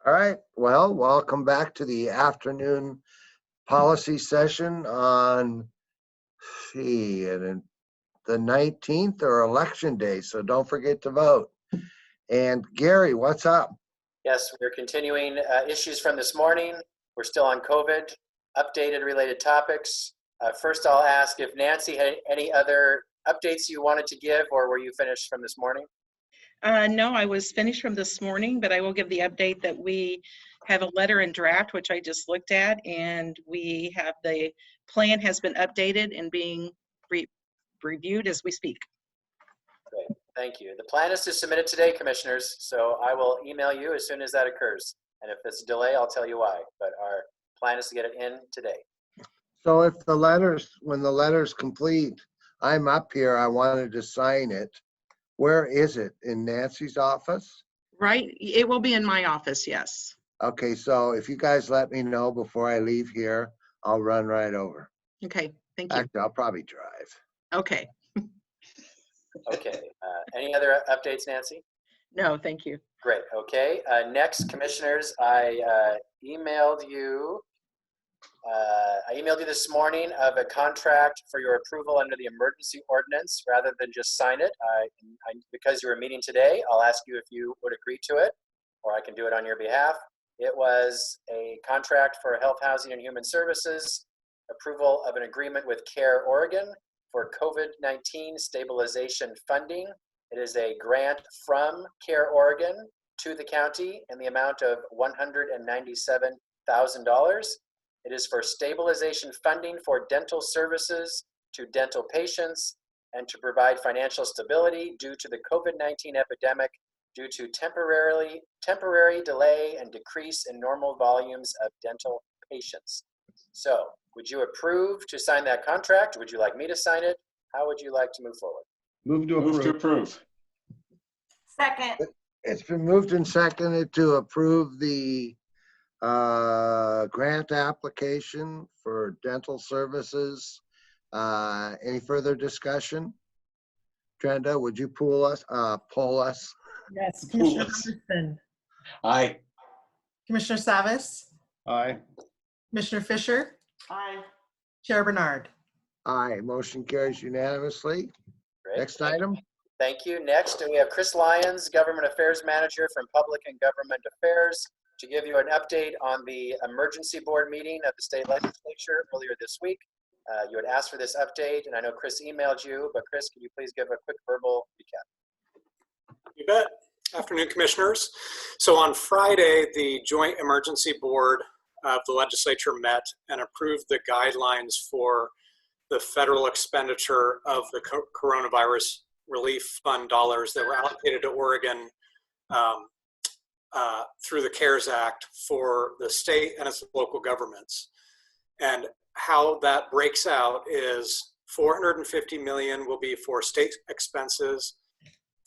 All right, well, welcome back to the afternoon policy session on, the 19th or election day, so don't forget to vote. And Gary, what's up? Yes, we're continuing issues from this morning. We're still on COVID, updated related topics. First, I'll ask if Nancy had any other updates you wanted to give, or were you finished from this morning? No, I was finished from this morning, but I will give the update that we have a letter in draft, which I just looked at, and we have the plan has been updated and being reviewed as we speak. Great, thank you. The plan is to submit it today, commissioners, so I will email you as soon as that occurs. And if it's a delay, I'll tell you why, but our plan is to get it in today. So if when the letter's complete, I'm up here, I wanted to sign it. Where is it? In Nancy's office? Right, it will be in my office, yes. Okay, so if you guys let me know before I leave here, I'll run right over. Okay, thank you. Actually, I'll probably drive. Okay. Okay, any other updates, Nancy? No, thank you. Great, okay. Next, commissioners, I emailed you this morning of a contract for your approval under the emergency ordinance rather than just sign it. Because you were meeting today, I'll ask you if you would agree to it, or I can do it on your behalf. It was a contract for Health, Housing, and Human Services, approval of an agreement with CARE Oregon for COVID-19 stabilization funding. It is a grant from CARE Oregon to the county in the amount of $197,000. It is for stabilization funding for dental services to dental patients and to provide financial stability due to the COVID-19 epidemic due to temporary delay and decrease in normal volumes of dental patients. So, would you approve to sign that contract? Would you like me to sign it? How would you like to move forward? Move to approve. Second. It's been moved and seconded to approve the grant application for dental services. Any further discussion? Trenda, would you poll us? Yes, Commissioner Henderson. Aye. Commissioner Savas. Aye. Commissioner Fisher. Aye. Chair Bernard. Aye, motion carries unanimously. Great. Next item. Thank you. Next, we have Chris Lyons, Government Affairs Manager from Public and Government Affairs, to give you an update on the emergency board meeting of the state legislature earlier this week. You had asked for this update, and I know Chris emailed you, but Chris, could you please give a quick verbal recap? You bet. Afternoon, commissioners. So on Friday, the Joint Emergency Board of the legislature met and approved the guidelines for the federal expenditure of the coronavirus relief fund dollars that were allocated to Oregon through the CARES Act for the state and its local governments. And how that breaks out is $450 million will be for state expenses,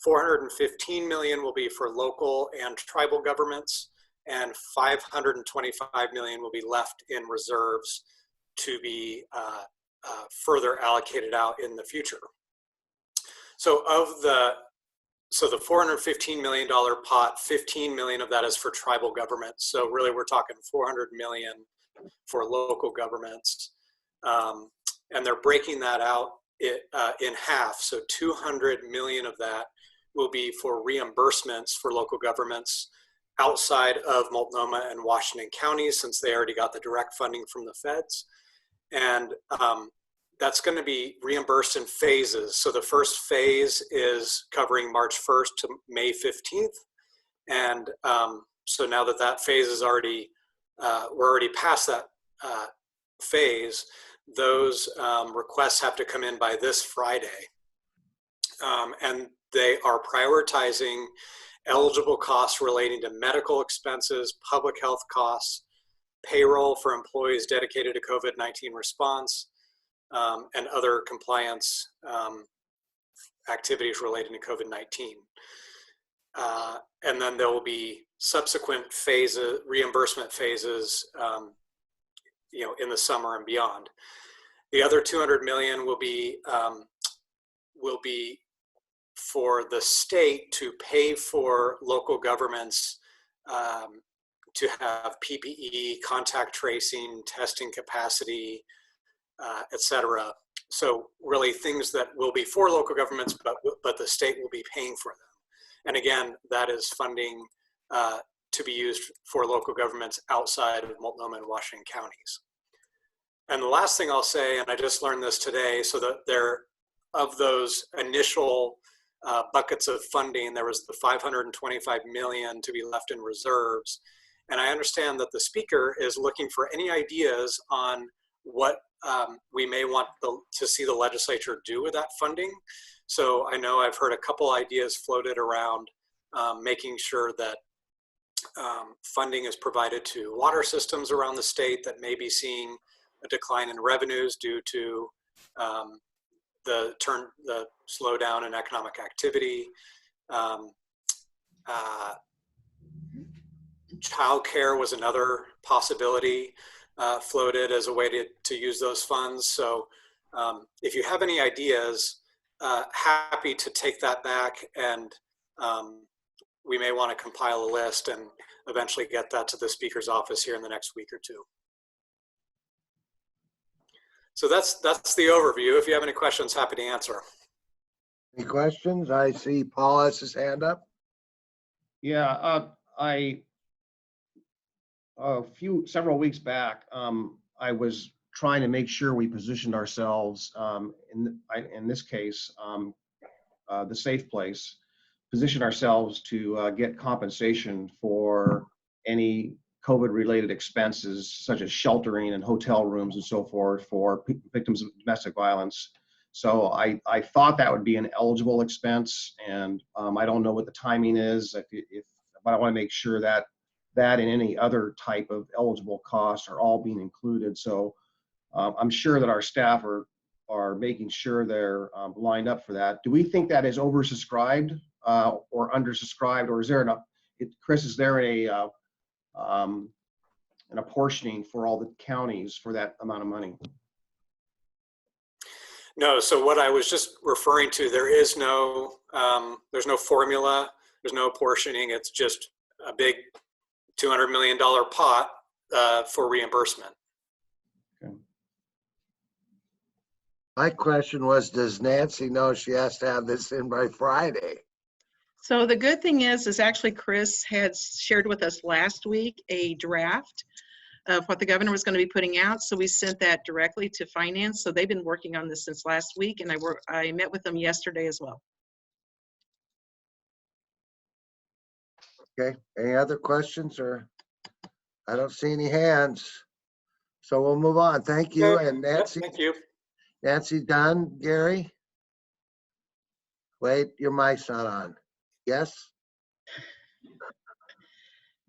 $415 million will be for local and tribal governments, and $525 million will be left in reserves to be further allocated out in the future. So the $415 million pot, $15 million of that is for tribal governments. So really we're talking $400 million for local governments. And they're breaking that out in half. So $200 million of that will be for reimbursements for local governments outside of Multnomah and Washington counties, since they already got the direct funding from the feds. And that's going to be reimbursed in phases. So the first phase is covering March 1st to May 15th. And so now that phase is already, we're already past that phase, those requests have to come in by this Friday. And they are prioritizing eligible costs relating to medical expenses, public health costs, payroll for employees dedicated to COVID-19 response, and other compliance activities relating to COVID-19. And then there will be subsequent phases, reimbursement phases, in the summer and beyond. The other $200 million will be for the state to pay for local governments to have PPE, contact tracing, testing capacity, et cetera. So really things that will be for local governments, but the state will be paying for them. And again, that is funding to be used for local governments outside of Multnomah and Washington counties. And the last thing I'll say, and I just learned this today, so that there, of those initial buckets of funding, there was the $525 million to be left in reserves. And I understand that the speaker is looking for any ideas on what we may want to see the legislature do with that funding. So I know I've heard a couple ideas floated around making sure that funding is provided to water systems around the state that may be seeing a decline in revenues due to the slowdown in economic activity. Childcare was another possibility floated as a way to use those funds. So if you have any ideas, happy to take that back, and we may want to compile a list and eventually get that to the speaker's office here in the next week or two. So that's the overview. If you have any questions, happy to answer. Any questions? I see Paul has his hand up. Yeah, several weeks back, I was trying to make sure we positioned ourselves in this case, the safe place, position ourselves to get compensation for any COVID-related expenses such as sheltering and hotel rooms and so forth for victims of domestic violence. So I thought that would be an eligible expense, and I don't know what the timing is. But I want to make sure that that and any other type of eligible costs are all being included. So I'm sure that our staff are making sure they're lined up for that. Do we think that is oversubscribed or undersubscribed, or is there Chris, is there an apportioning for all the counties for that amount of money? No, so what I was just referring to, there's no formula, there's no apportioning. It's just a big $200 million pot for reimbursement. Okay. My question was, does Nancy know she has to have this in by Friday? So the good thing is actually Chris had shared with us last week a draft of what the governor was going to be putting out. So we sent that directly to finance. So they've been working on this since last week, and I met with them yesterday as well. Okay, any other questions, or I don't see any hands. So we'll move on. Thank you. Okay. And Nancy. Yep, thank you. Nancy done, Gary? Wait, your mic's not on. Yes?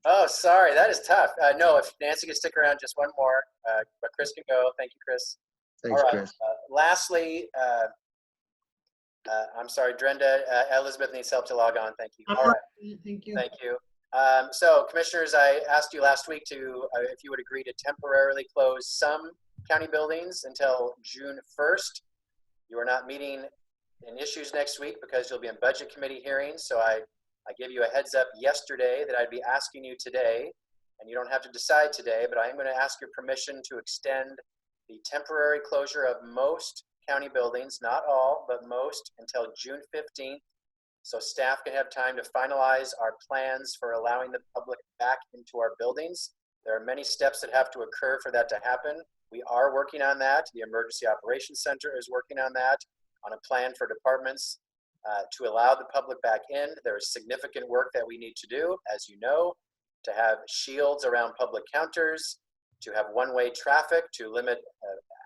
Oh, sorry, that is tough. No, if Nancy can stick around just one more, but Chris can go. Thank you, Chris. Thanks, All right. Chris. Lastly, I'm sorry, Brenda, Elizabeth needs help to log on. Thank you. All right. Thank you. Thank you. So commissioners, I asked you last week if you would agree to temporarily close some county buildings until June 1st. You are not meeting in issues next week because you'll be in budget committee hearings. So I gave you a heads up yesterday that I'd be asking you today, and you don't have to decide today, but I am going to ask your permission to extend the temporary closure of most county buildings, not all, but most, until June 15th. So staff can have time to finalize our plans for allowing the public back into our buildings. There are many steps that have to occur for that to happen. We are working on that. The Emergency Operations Center is working on that, on a plan for departments to allow the public back in. There is significant work that we need to do, as you know, to have shields around public counters, to have one-way traffic, to limit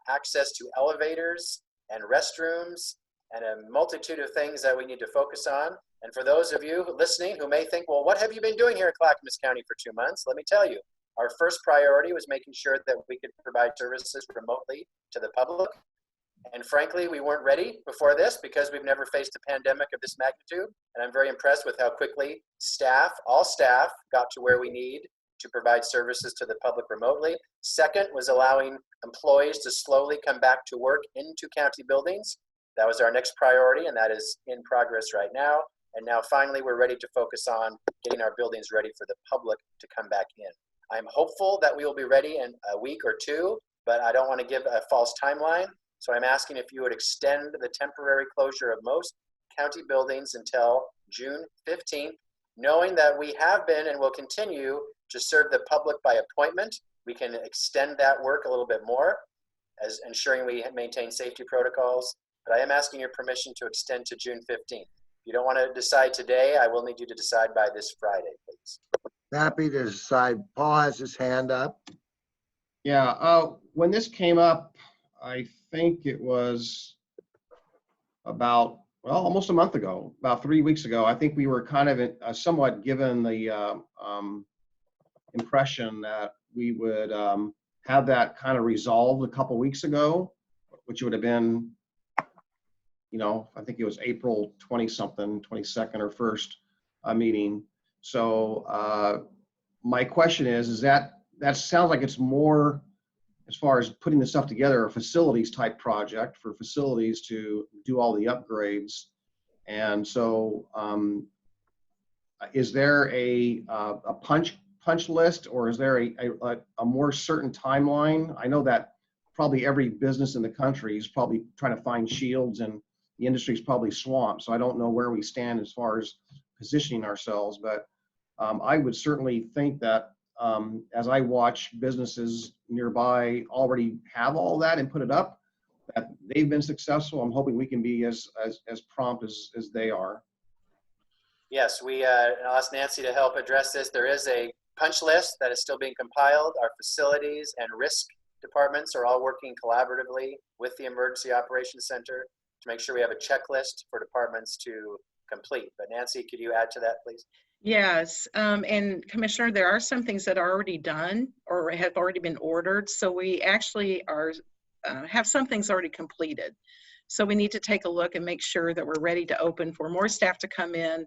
access to elevators and restrooms, and a multitude of things that we need to focus on. And for those of you listening who may think, well, what have you been doing here at Clackamas County for 2 months? Let me tell you, our first priority was making sure that we could provide services remotely to the public. And frankly, we weren't ready before this because we've never faced a pandemic of this magnitude. And I'm very impressed with how quickly all staff got to where we need to provide services to the public remotely. Second was allowing employees to slowly come back to work into county buildings. That was our next priority, and that is in progress right now. And now finally, we're ready to focus on getting our buildings ready for the public to come back in. I'm hopeful that we will be ready in a week or two, but I don't want to give a false timeline. So I'm asking if you would extend the temporary closure of most county buildings until June 15th, knowing that we have been and will continue to serve the public by appointment. We can extend that work a little bit more, as ensuring we maintain safety protocols. But I am asking your permission to extend to June 15th. If you don't want to decide today, I will need you to decide by this Friday, please. Happy to decide. Paul has his hand up. Yeah, when this came up, I think it was about, well, almost a month ago, about 3 weeks ago. I think we were kind of somewhat given the impression that we would have that kind of resolved a couple weeks ago, which would have been, I think it was April 20-something, 22nd or 1st meeting. So my question is that sounds like it's more, as far as putting the stuff together, a facilities type project for facilities to do all the upgrades. And so is there a punch list, or is there a more certain timeline? I know that probably every business in the country is probably trying to find shields, and the industry is probably swamped. So I don't know where we stand as far as positioning ourselves, but I would certainly think that as I watch businesses nearby already have all that and put it up, that they've been successful. I'm hoping we can be as prompt as they are. Yes, I'll ask Nancy to help address this. There is a punch list that is still being compiled. Our facilities and risk departments are all working collaboratively with the Emergency Operations Center to make sure we have a checklist for departments to complete. But Nancy, could you add to that, please? Yes, and Commissioner, there are some things that are already done or have already been ordered. So we actually have some things already completed. So we need to take a look and make sure that we're ready to open for more staff to come in,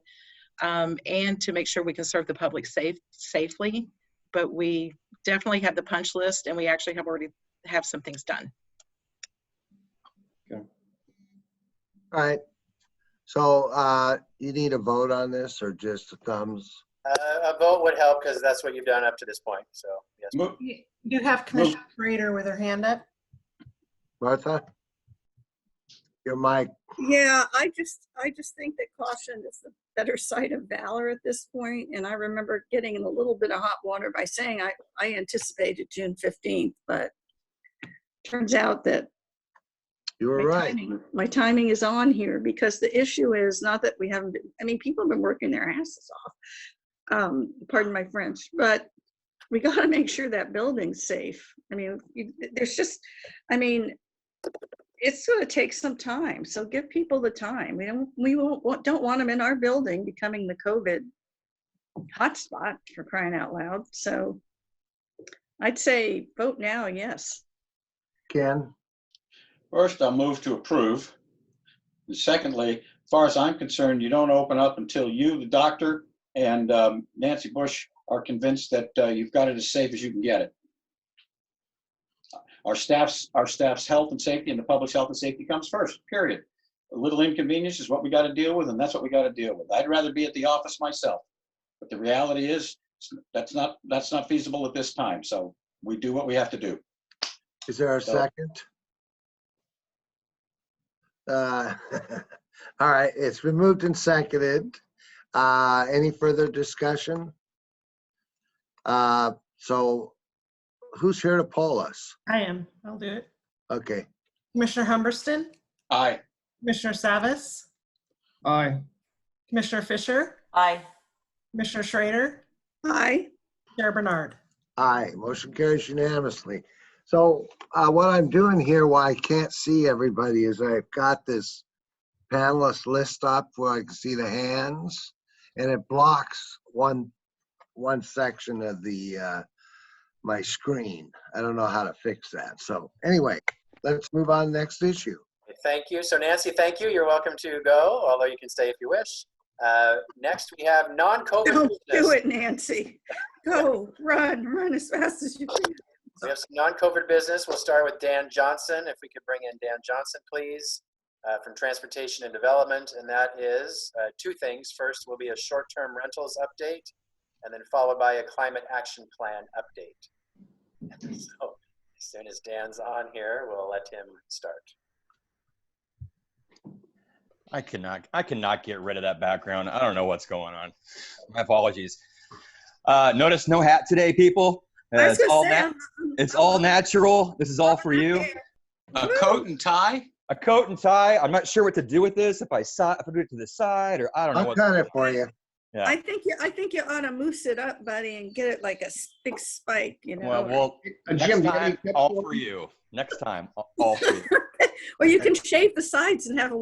and to make sure we can serve the public safely. But we definitely have the punch list, and we actually already have some things done. Okay. All right. So you need a vote on this, or just a thumbs? A vote would help, because that's what you've done up to this point. So yes. You have Commissioner Schrader with her hand up. Martha? Your mic. Yeah, I just think that caution is the better side of valor at this point. And I remember getting in a little bit of hot water by saying I anticipated June 15th, but turns out that You were right. my timing is on here, because the issue is not that we haven't been, people have been working their asses off. Pardon my French, but we got to make sure that building's safe. It's going to take some time. So give people the time. We don't want them in our building becoming the COVID hotspot, for crying out loud. So I'd say vote now, yes. Ken? First, I'll move to approve. And secondly, as far as I'm concerned, you don't open up until you, the doctor, and Nancy Bush are convinced that you've got it as safe as you can get it. Our staff's health and safety, and the public's health and safety comes first, period. A little inconvenience is what we got to deal with, and that's what we got to deal with. I'd rather be at the office myself, but the reality is that's not feasible at this time. So we do what we have to do. Is there a second? All right, it's been moved and seconded. Any further discussion? So who's here to poll us? I am. I'll do it. Okay. Commissioner Humberston, Aye. Commissioner Savas, Aye. Commissioner Fisher, Aye. Commissioner Schrader, Aye. Chair Bernard. Aye, motion carries unanimously. So what I'm doing here, why I can't see everybody, is I've got this panelist list up where I can see the hands, and it blocks one section of the my screen. I don't know how to fix that. So anyway, let's move on to the next issue. Thank you. So Nancy, thank you. You're welcome to go, although you can stay if you wish. Next, we have non-COVID Don't business. do it, Nancy. Go, run as fast as you can. We have some non-COVID business. We'll start with Dan Johnson. If we could bring in Dan Johnson, please. from Transportation and Development, and that is two things. First will be a short-term rentals update, and then followed by a climate action plan update. So as soon as Dan's on here, we'll let him start. I cannot get rid of that background. I don't know what's going on. My apologies. Notice no hat today, people. I was It's gonna say, it's all natural. This is all for you. A coat and tie? A coat and tie. I'm not sure what to do with this. If I do it to the side, or I don't know. I'll What's cut it for you. Yeah. I think you ought to moose it up, buddy, and get it like a big spike, you know. Well, next Jim, do you have any time, tips all for for me? you. Next time, all for you. Or you can shave the sides and have a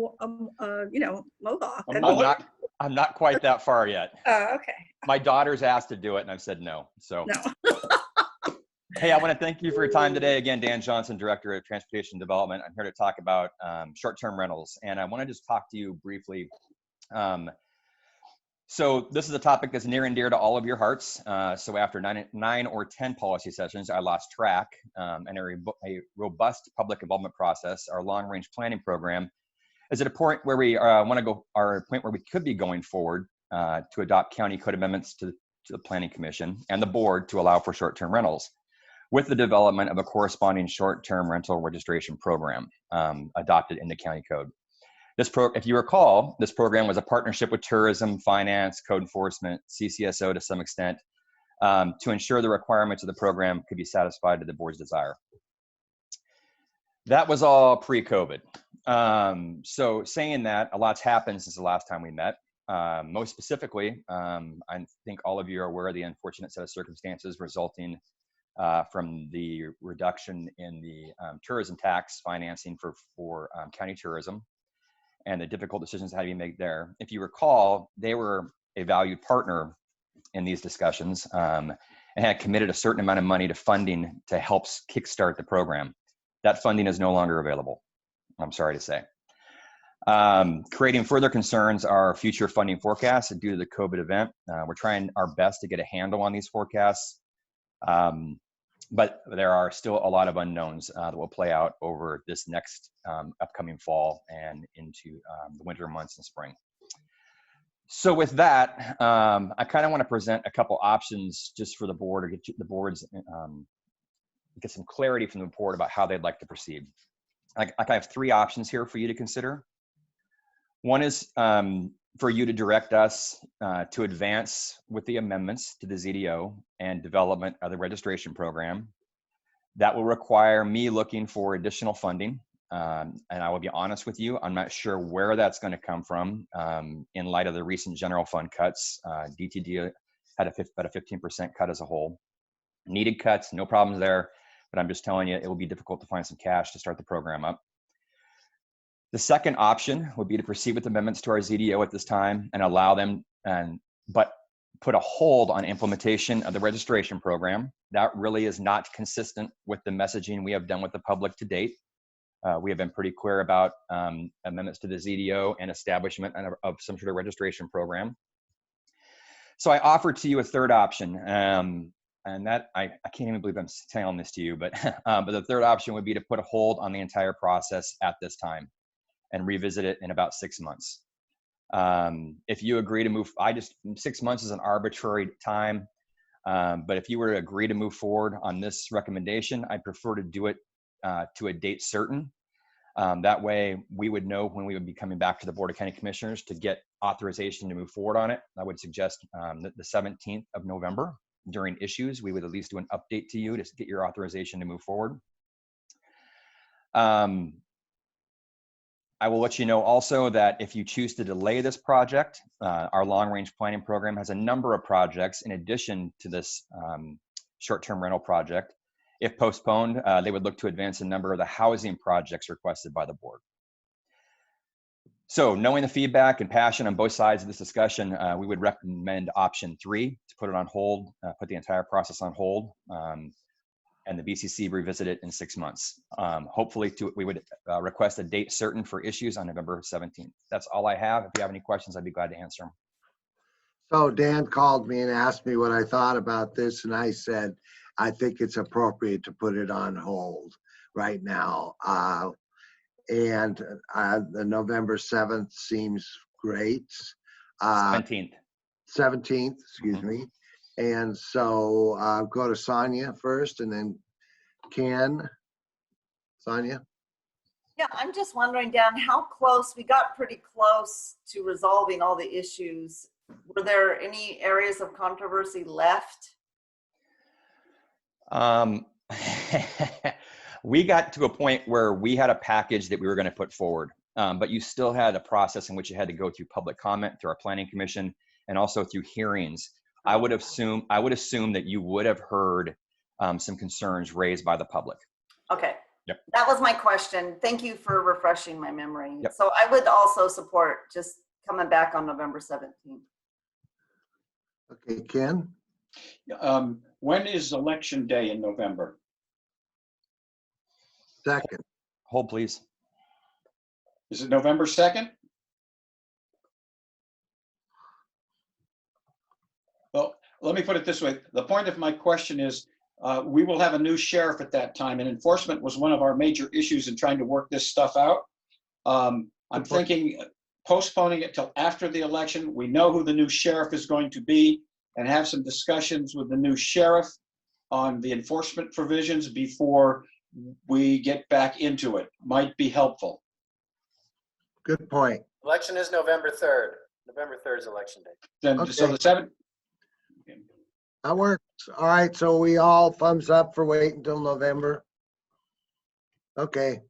mohawk. I'm not quite that far yet. Okay. My daughter's asked to do it, and I've said no. So, No. hey, I want to thank you for your time today. Again, Dan Johnson, Director of Transportation Development. I'm here to talk about short-term rentals, and I want to just talk to you briefly. So this is a topic that's near and dear to all of your hearts. So after nine or 10 policy sessions, I lost track, and a robust public involvement process, our long-range planning program is at a point where we want to go, our point where we could be going forward to adopt county code amendments to the Planning Commission and the board to allow for short-term rentals, with the development of a corresponding short-term rental registration program adopted in the county code. If you recall, this program was a partnership with tourism, finance, code enforcement, CCSO to some extent, to ensure the requirements of the program could be satisfied to the board's desire. That was all pre-COVID. So saying that, a lot's happened since the last time we met. Most specifically, I think all of you are aware of the unfortunate set of circumstances resulting from the reduction in the tourism tax financing for county tourism, and the difficult decisions that had to be made there. If you recall, they were a valued partner in these discussions and had committed a certain amount of money to funding to help kickstart the program. That funding is no longer available, I'm sorry to say. Creating further concerns are future funding forecasts due to the COVID event. We're trying our best to get a handle on these forecasts, but there are still a lot of unknowns that will play out over this next upcoming fall and into the winter months and spring. So with that, I kind of want to present a couple options just for the board, or get the boards, get some clarity from the board about how they'd like to proceed. I have three options here for you to consider. One is for you to direct us to advance with the amendments to the ZDO and development of the registration program. That will require me looking for additional funding. And I will be honest with you, I'm not sure where that's going to come from in light of the recent general fund cuts. DTD had about a 15% cut as a whole. Needed cuts, no problems there, but I'm just telling you, it will be difficult to find some cash to start the program up. The second option would be to proceed with amendments to our ZDO at this time and allow them, but put a hold on implementation of the registration program. That really is not consistent with the messaging we have done with the public to date. We have been pretty clear about amendments to the ZDO and establishment of some sort of registration program. So I offered to you a third option, and that I can't even believe I'm telling this to you, but the third option would be to put a hold on the entire process at this time and revisit it in about 6 months. If you agree to move, 6 months is an arbitrary time, but if you were to agree to move forward on this recommendation, I'd prefer to do it to a date certain. That way we would know when we would be coming back to the Board of County Commissioners to get authorization to move forward on it. I would suggest the 17th of November during issues, we would at least do an update to you to get your authorization to move forward. I will let you know also that if you choose to delay this project, our long-range planning program has a number of projects in addition to this short-term rental project. If postponed, they would look to advance a number of the housing projects requested by the board. So knowing the feedback and passion on both sides of this discussion, we would recommend option 3, to put it on hold, put the entire process on hold, and the BCC revisit it in 6 months. Hopefully we would request a date certain for issues on November 17th. That's all I have. If you have any questions, I'd be glad to answer them. So Dan called me and asked me what I thought about this, and I said, I think it's appropriate to put it on hold right now. And the November 7th seems great. 17th. 17th, excuse me. And so go to Sonia first and then Ken. Sonia? Yeah, I'm just wondering, Dan, how close, we got pretty close to resolving all the issues. Were there any areas of controversy left? We got to a point where we had a package that we were going to put forward, but you still had a process in which it had to go through public comment, through our planning commission, and also through hearings. I would assume that you would have heard some concerns raised by the public. Okay. Yep. That was my question. Thank you for refreshing my memory. Yep. So I would also support just coming back on November 17th. Okay, Ken? When is election day in November? 2nd. Hold, please. Is it November 2nd? Well, let me put it this way. The point of my question is, we will have a new sheriff at that time, and enforcement was one of our major issues in trying to work this stuff out. I'm thinking postponing it till after the election. We know who the new sheriff is going to be, and have some discussions with the new sheriff on the enforcement provisions before we get back into it. Might be helpful. Good point. Election is November 3rd. November 3rd is election day. Then, so Okay. the 7th. That works. All right, so we all thumbs up for waiting until November. Okay,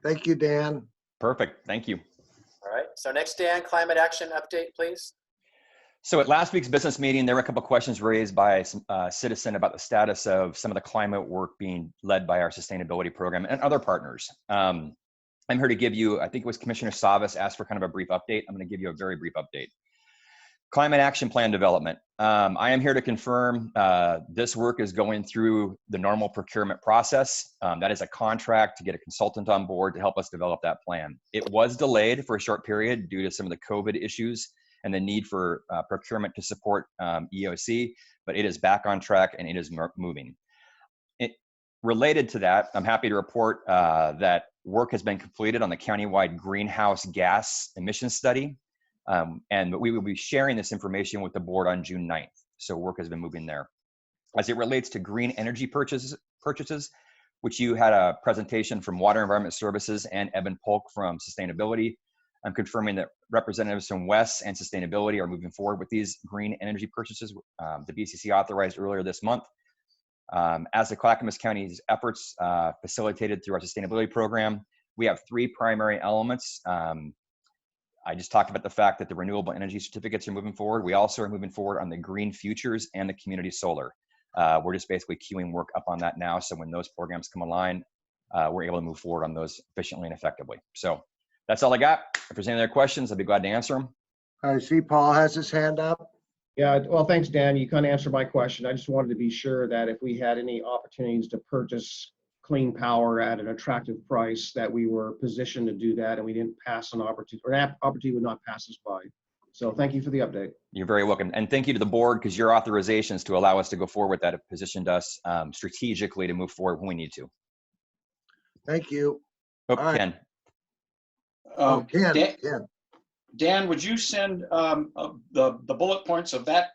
thank you, Dan. Perfect. Thank you. All right. So next, Dan, climate action update, please. So at last week's business meeting, there were a couple of questions raised by a citizen about the status of some of the climate work being led by our sustainability program and other partners. I'm here to give you, I think it was Commissioner Savas asked for kind of a brief update. I'm going to give you a very brief update. Climate action plan development. I am here to confirm this work is going through the normal procurement process. That is a contract to get a consultant on board to help us develop that plan. It was delayed for a short period due to some of the COVID issues and the need for procurement to support EOC, but it is back on track and it is moving. Related to that, I'm happy to report that work has been completed on the countywide greenhouse gas emissions study. And we will be sharing this information with the board on June 9th. So work has been moving there. As it relates to green energy purchases, which you had a presentation from Water Environment Services and Evan Polk from Sustainability. I'm confirming that representatives from WES and Sustainability are moving forward with these green energy purchases. The BCC authorized earlier this month. As the Clackamas County's efforts facilitated through our sustainability program, we have 3 primary elements. I just talked about the fact that the renewable energy certificates are moving forward. We also are moving forward on the green futures and the community solar. We're just basically queuing work up on that now. So when those programs come online, we're able to move forward on those efficiently and effectively. So that's all I got. If there's any other questions, I'd be glad to answer them. I see Paul has his hand up. Yeah, well, thanks, Dan. You kind of answered my question. I just wanted to be sure that if we had any opportunities to purchase clean power at an attractive price, that we were positioned to do that and we didn't pass an opportunity, or an opportunity would not pass us by. So thank you for the update. You're very welcome. And thank you to the board, because your authorizations to allow us to go forward with that have positioned us strategically to move forward when we need to. Thank you. Oh, All right. Ken. Ken. Dan, would you send the bullet points of that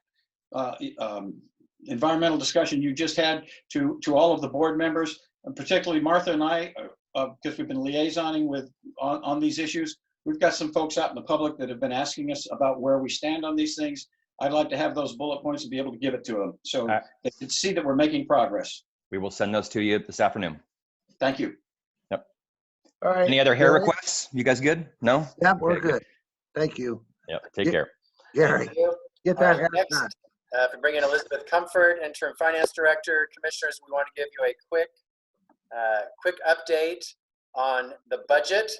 environmental discussion you just had to all of the board members, and particularly Martha and I, because we've been liaisoning with on these issues. We've got some folks out in the public that have been asking us about where we stand on these things. I'd like to have those bullet points and be able to give it to them so they can see that we're making progress. We will send those to you this afternoon. Thank you. Yep. All right. Any other hair requests? You guys good? No? Yep, we're Okay, good. Thank you. Yep. Take care. Gary, Thank you. get All that right, hair next, done. for bringing Elizabeth Comfort, Interim Finance Director. Commissioners, we want to give you a quick update on the budget.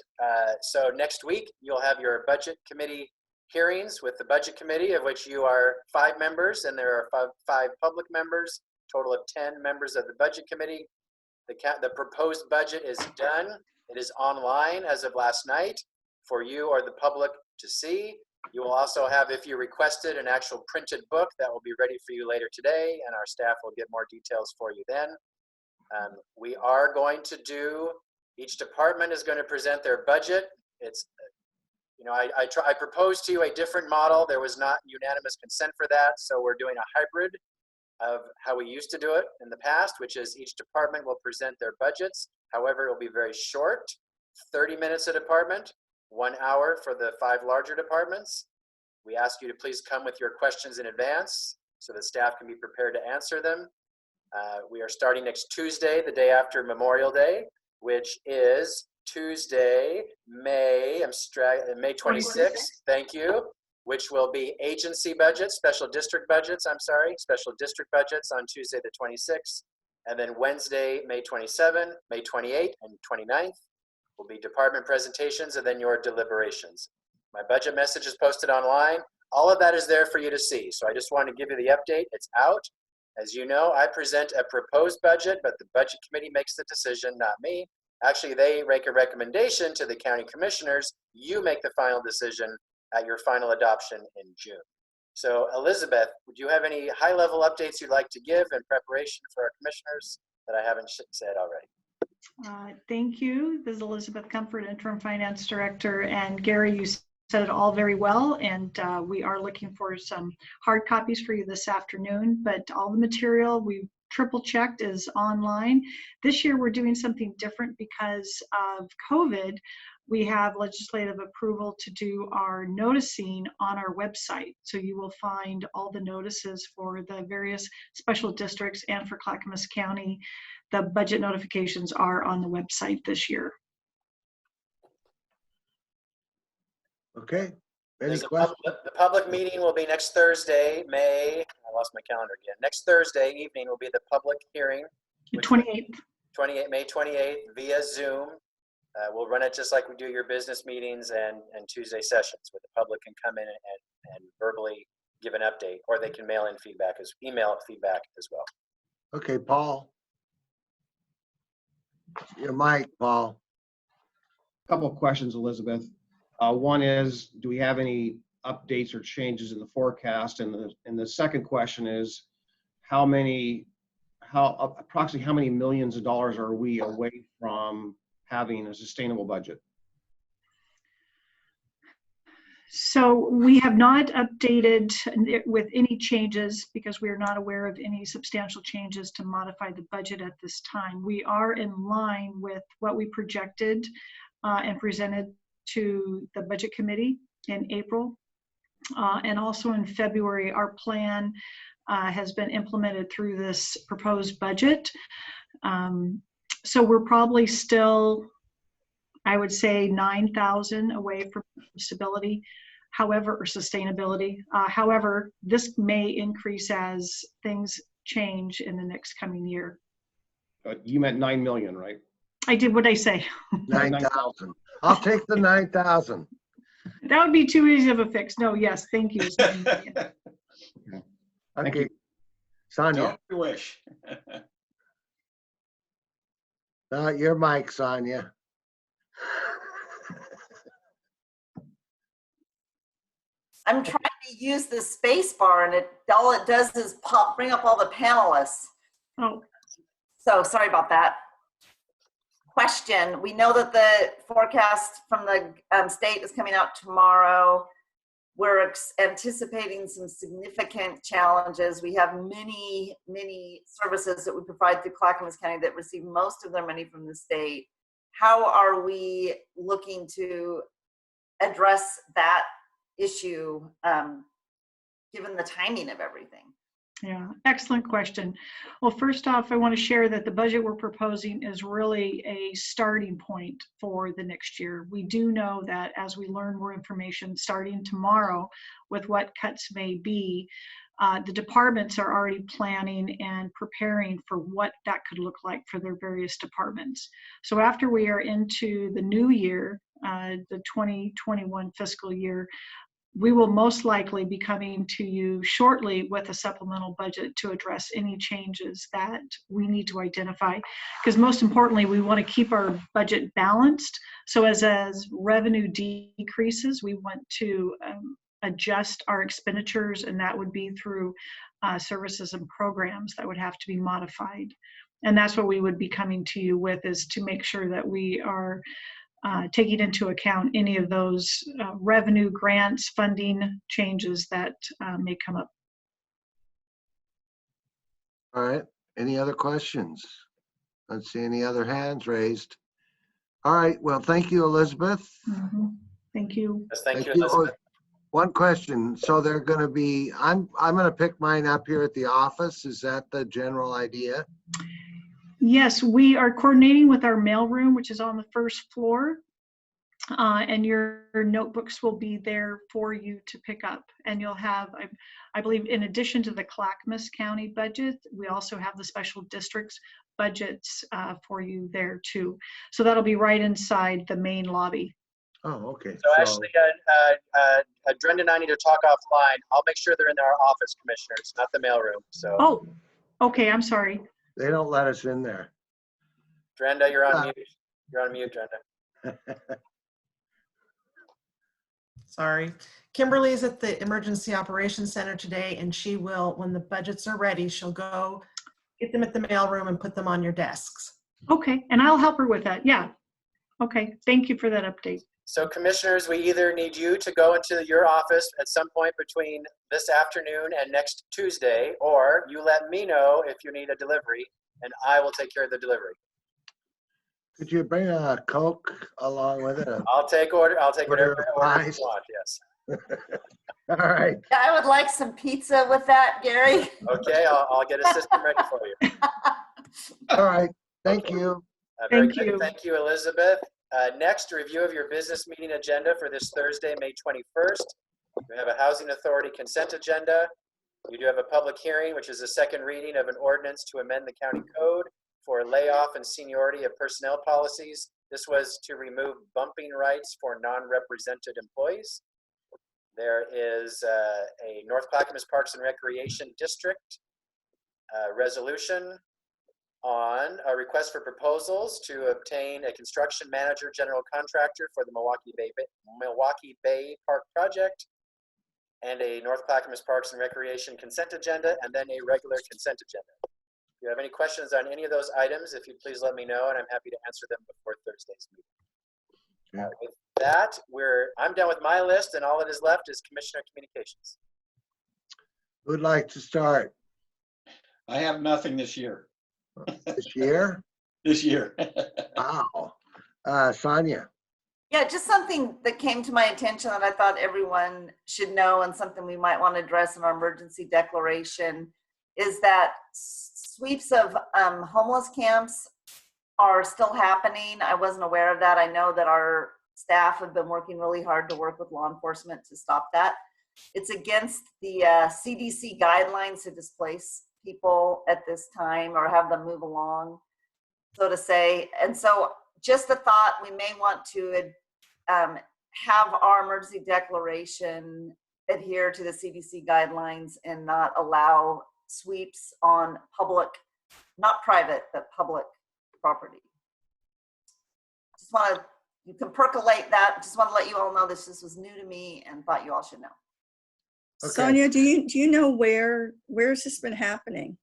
So next week, you'll have your budget committee hearings with the budget committee, of which you are 5 members, and there are five public members, total of 10 members of the budget committee. The proposed budget is done. It is online as of last night for you or the public to see. You will also have, if you requested, an actual printed book that will be ready for you later today, and our staff will get more details for you then. We are going to do Each department is going to present their budget. It's, I proposed to you a different model. There was not unanimous consent for that. So we're doing a hybrid of how we used to do it in the past, which is each department will present their budgets. However, it will be very short, 30 minutes a department, 1 hour for the 5 larger departments. We ask you to please come with your questions in advance so that staff can be prepared to answer them. We are starting next Tuesday, the day after Memorial Day, which is Tuesday, May 26th. Thank you. Which will be agency budgets, special district budgets on Tuesday the 26th. And then Wednesday, May 27, May 28, and 29th will be department presentations and then your deliberations. My budget message is posted online. All of that is there for you to see. So I just want to give you the update. It's out. As you know, I present a proposed budget, but the budget committee makes the decision, not me. Actually, they make a recommendation to the county commissioners. You make the final decision at your final adoption in June. So Elizabeth, would you have any high-level updates you'd like to give in preparation for our commissioners that I haven't said already? Thank you. This is Elizabeth Comfort, Interim Finance Director. And Gary, you said it all very well. And we are looking for some hard copies for you this afternoon. But all the material we triple checked is online. This year we're doing something different because of COVID. We have legislative approval to do our noticing on our website. So you will find all the notices for the various special districts and for Clackamas County. The budget notifications are on the website this year. Okay. Any The questions? public meeting will be next Thursday, I lost my calendar again. Next Thursday evening will be the public hearing. 28th. May 28th via Zoom. We'll run it just like we do your business meetings and Tuesday sessions where the public can come in and verbally give an update, or they can email feedback as well. Okay, Paul. Your mic, Paul. Couple of questions, Elizabeth. One is, do we have any updates or changes in the forecast? And the second question is, approximately how many millions of dollars are we away from having a sustainable budget? So we have not updated it with any changes because we are not aware of any substantial changes to modify the budget at this time. We are in line with what we projected and presented to the budget committee in April. And also in February, our plan has been implemented through this proposed budget. So we're probably still, I would say, 9,000 away from stability, or sustainability. However, this may increase as things change in the next coming year. You meant 9 million, right? I did what I say. 9,000. I'll take the 9,000. That would be too easy of a fix. No, yes, thank you. Okay. Sonia. Don't wish. Your mic, Sonia. I'm trying to use the space bar and all it does is bring up all the panelists. Oh. So sorry about that. Question, we know that the forecast from the state is coming out tomorrow. We're anticipating some significant challenges. We have many services that we provide through Clackamas County that receive most of their money from the state. How are we looking to address that issue given the timing of everything? Yeah, excellent question. Well, first off, I want to share that the budget we're proposing is really a starting point for the next year. We do know that as we learn more information starting tomorrow with what cuts may be, the departments are already planning and preparing for what that could look like for their various departments. So after we are into the new year, the 2021 fiscal year, we will most likely be coming to you shortly with a supplemental budget to address any changes that we need to identify. Because most importantly, we want to keep our budget balanced. So as revenue decreases, we want to adjust our expenditures, and that would be through services and programs that would have to be modified. And that's what we would be coming to you with, is to make sure that we are taking into account any of those revenue, grants, funding changes that may come up. All right. Any other questions? I don't see any other hands raised. All right. Well, thank you, Elizabeth. Thank you. Yes, thank you, Oh, Elizabeth. one question. So they're going to be, I'm going to pick mine up here at the office. Is that the general idea? Yes, we are coordinating with our mailroom, which is on the first floor. And your notebooks will be there for you to pick up. And you'll have, I believe, in addition to the Clackamas County budget, we also have the special districts budgets for you there too. So that'll be right inside the main lobby. Oh, okay. So actually, Brenda and I need to talk offline. I'll make sure they're in our office, commissioners, not the mailroom. So. Oh, okay. I'm sorry. They don't let us in there. Brenda, you're on mute. You're on mute, Brenda. Sorry. Kimberly's at the Emergency Operations Center today, and she will, when the budgets are ready, she'll go get them at the mailroom and put them on your desks. Okay, and I'll help her with that. Yeah. Okay, thank you for that update. So commissioners, we either need you to go into your office at some point between this afternoon and next Tuesday, or you let me know if you need a delivery, and I will take care of the delivery. Could you bring a Coke along with it? I'll take order. I'll take Order whatever of order you fries. want. Yes. All right. I would like some pizza with that, Gary. Okay, I'll get a system ready for you. All right. Thank you. Very Thank good. you. Thank you, Elizabeth. Next, review of your business meeting agenda for this Thursday, May 21st. We have a Housing Authority consent agenda. You do have a public hearing, which is a second reading of an ordinance to amend the county code for layoff and seniority of personnel policies. This was to remove bumping rights for non-represented employees. There is a North Clackamas Parks and Recreation District resolution on a request for proposals to obtain a construction manager general contractor for the Milwaukee Bay Park project, and a North Clackamas Parks and Recreation consent agenda, and then a regular consent agenda. If you have any questions on any of those items, if you'd please let me know, and I'm happy to answer them before Thursday's meeting. Yeah. With that, I'm done with my list, and all that is left is Commissioner Communications. Who'd like to start I have nothing this year. this year? This year. Wow. Sonia. Yeah, just something that came to my attention that I thought everyone should know, and something we might want to address in our emergency declaration, is that sweeps of homeless camps are still happening. I wasn't aware of that. I know that our staff have been working really hard to work with law enforcement to stop that. It's against the CDC guidelines to displace people at this time or have them move along, so to say. And so just a thought, we may want to have our emergency declaration adhere to the CDC guidelines and not allow sweeps on public, not private, but public property. Just want to, you can percolate that. Just want to let you all know this was new to me and thought you all should know. Okay. Sonia, do you know where's this been happening?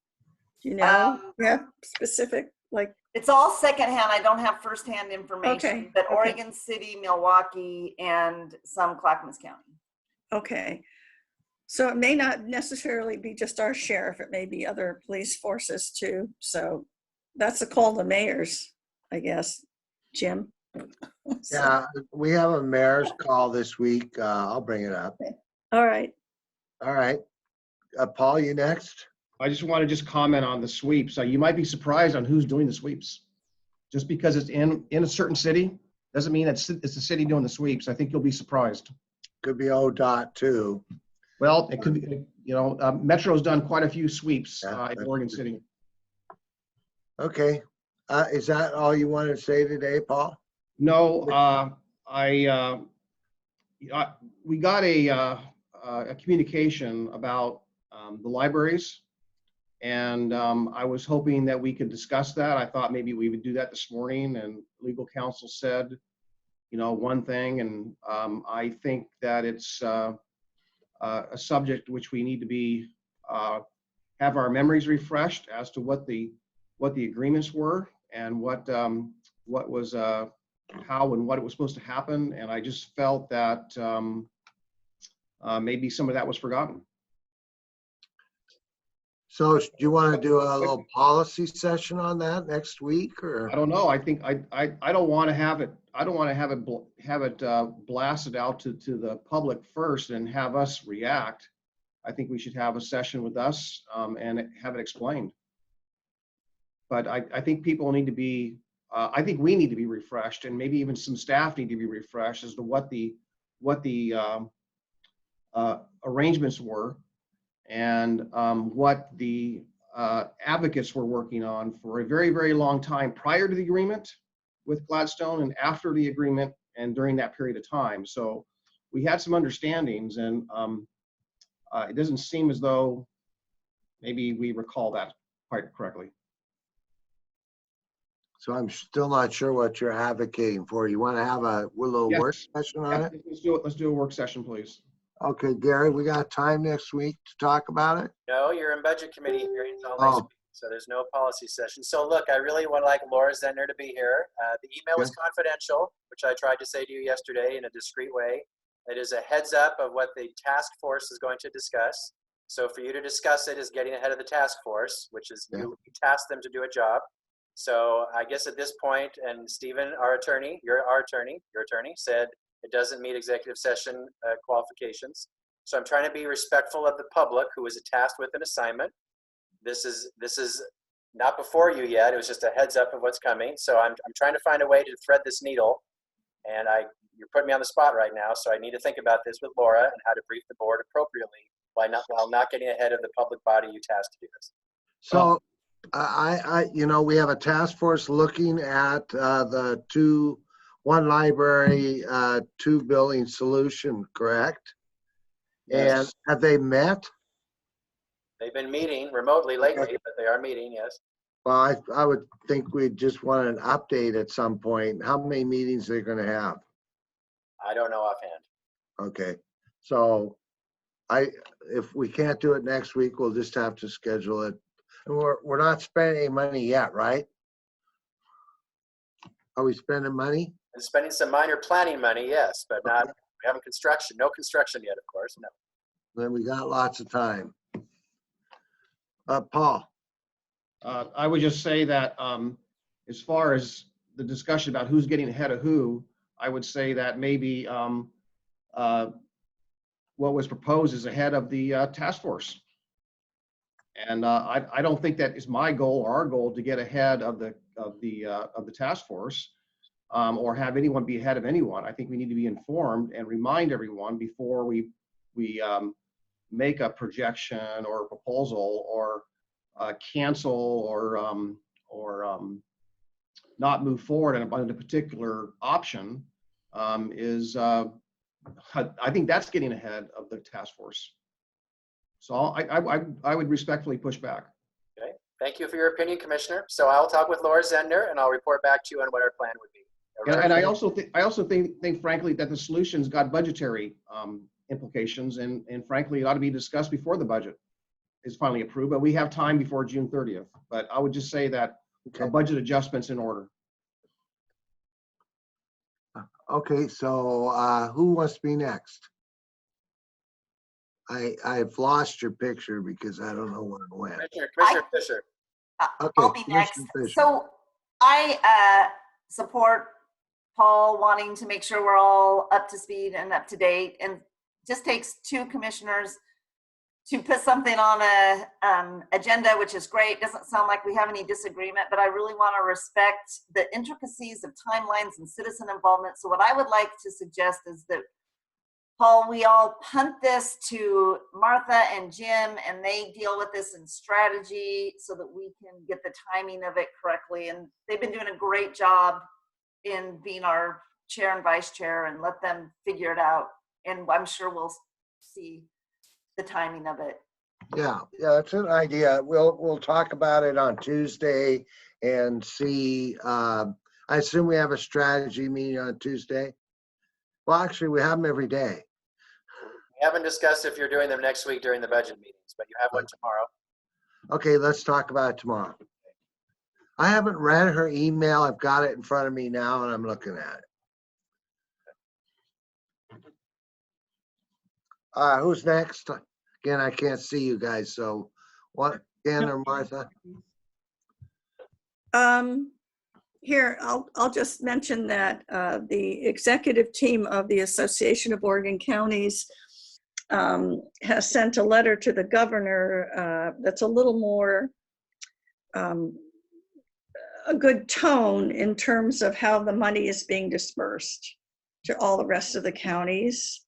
Do you know? You have specific, like, It's all secondhand. I don't have firsthand information, Okay, but okay. Oregon City, Milwaukee, and some Clackamas County. okay. So it may not necessarily be just our sheriff, it may be other police forces too. So that's a call to mayors, I guess, Jim. So, Yeah, we have a mayor's call this week. I'll bring it up. all right. All right. Paul, you next? I just want to comment on the sweeps. You might be surprised on who's doing the sweeps. Just because it's in a certain city doesn't mean it's the city doing the sweeps. I think you'll be surprised. Could be ODOT too. Well, it could be, Metro's done quite a few sweeps Yeah, in that's Oregon true. City. Okay. Is that all you wanted to say today, Paul? No, we got a communication about the libraries, and I was hoping that we could discuss that. I thought maybe we would do that this morning, and legal counsel said, one thing, and I think that it's a subject which we need to be have our memories refreshed as to what the the agreements were and what was how and what it was supposed to happen. And I just felt that maybe some of that was forgotten. So do you want to do a little policy session on that next week, or? I don't know. I think I don't want to have it. I don't want to have it blasted out to the public first and have us react. I think we should have a session with us and have it explained. But I think people need to be. I think we need to be refreshed, and maybe even some staff need to be refreshed as to what the arrangements were, and what the advocates were working on for a very, very long time prior to the agreement with Gladstone and after the agreement and during that period of time. So we had some understandings, and it doesn't seem as though maybe we recall that quite correctly. So I'm still not sure what you're advocating for. You want to have a little Yes. work session on Yeah, it? let's do it. Let's do a work session, please. Okay, Gary, we got time next week to talk about it? No, you're in budget committee hearings all next week, so there's no policy session. So look, I really would like Laura Zender to be here. The email was confidential, which I tried to say to you yesterday in a discreet way. It is a heads up of what the task force is going to discuss. So for you to discuss it is getting ahead of the task force, which is you task them to do a job. So I guess at this point, and Stephen, our attorney, your attorney said it doesn't meet executive session qualifications. So I'm trying to be respectful of the public who was tasked with an assignment. This is not before you yet. It was just a heads up of what's coming. So I'm trying to find a way to thread this needle. And you're putting me on the spot right now. So I need to think about this with Laura and how to brief the board appropriately while not getting ahead of the public body you tasked to do this. So we have a task force looking at the one library, 2 building solution, correct? Yes. And have they met? They've been meeting remotely lately, but they are meeting, yes. Well, I would think we'd just want an update at some point. How many meetings they're going to have? I don't know offhand. Okay, so if we can't do it next week, we'll just have to schedule it. And we're not spending any money yet, right? Are we spending money? And spending some minor planning money, yes, but not, we haven't no construction yet, of course, no. Then we got lots of time. Paul. I would just say that as far as the discussion about who's getting ahead of who, I would say that maybe what was proposed is ahead of the task force. And I don't think that is my goal or our goal to get ahead of the task force or have anyone be ahead of anyone. I think we need to be informed and remind everyone before we make a projection or a proposal or cancel or not move forward on a particular option I think that's getting ahead of the task force. So I would respectfully push back. Okay, thank you for your opinion, Commissioner. So I'll talk with Laura Zender and I'll report back to you on what our plan would be. And I also think frankly that the solution's got budgetary implications and frankly it ought to be discussed before the budget is finally approved, but we have time before June 30th. But I would just say that a budget adjustment's in order. Okay, so who wants to be next? I've lost your picture because I don't know where it went. Commissioner Fisher. Okay, I'll be next. Commissioner Fisher. So I support Paul wanting to make sure we're all up to speed and up to date, and just takes 2 commissioners to put something on a agenda, which is great. Doesn't sound like we have any disagreement, but I really want to respect the intricacies of timelines and citizen involvement. So what I would like to suggest is that, Paul, we all punt this to Martha and Jim, and they deal with this in strategy so that we can get the timing of it correctly. And they've been doing a great job in being our chair and vice chair, and let them figure it out. And I'm sure we'll see the timing of it. Yeah, that's an idea. We'll talk about it on Tuesday and see. I assume we have a strategy meeting on Tuesday. Well, actually, we have them every day. We haven't discussed if you're doing them next week during the budget meetings, but you have one tomorrow. Okay, let's talk about it tomorrow. I haven't read her email. I've got it in front of me now and I'm looking at it. Who's next? Again, I can't see you guys, so what, Ken or Martha? Here, I'll just mention that the executive team of the Association of Oregon Counties has sent a letter to the governor that's a little more a good tone in terms of how the money is being dispersed to all the rest of the counties.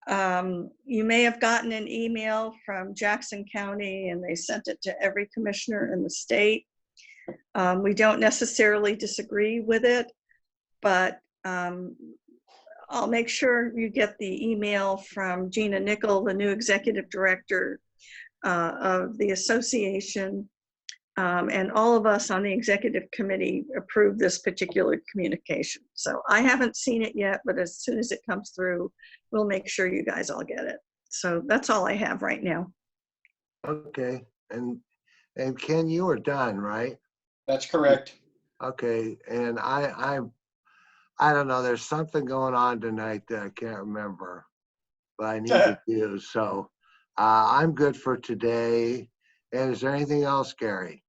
You may have gotten an email from Jackson County and they sent it to every commissioner in the state. We don't necessarily disagree with it, but I'll make sure you get the email from Gina Nickel, the new executive director of the association. And all of us on the executive committee approved this particular communication. So I haven't seen it yet, but as soon as it comes through, we'll make sure you guys all get it. So that's all I have right now. Okay, and Ken, you are done, right? That's correct. Okay, and I don't know, there's something going on tonight that I can't remember, but I need to do, so I'm good for today. And is there anything else, Gary?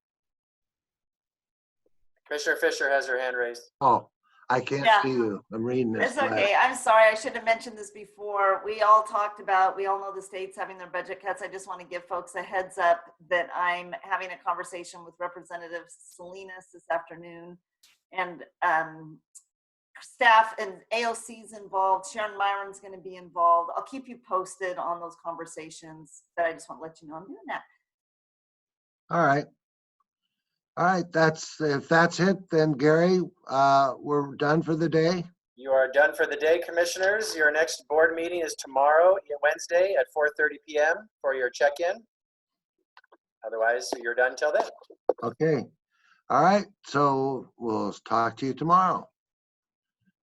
Commissioner Fisher has her hand raised. Oh, I can't Yeah. see you. I'm reading this. It's okay. I'm sorry. I should have mentioned this before. We all know the state's having their budget cuts. I just want to give folks a heads up that I'm having a conversation with Representative Salinas this afternoon, and staff and AOC's involved. Sharon Myron's going to be involved. I'll keep you posted on those conversations, but I just want to let you know I'm doing that. All right. All right, if that's it, then Gary, we're done for the day. You are done for the day, commissioners. Your next board meeting is tomorrow, Wednesday at 4:30 p.m. for your check-in. Otherwise, you're done till then. Okay. All right, so we'll talk to you tomorrow.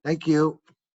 Thank you.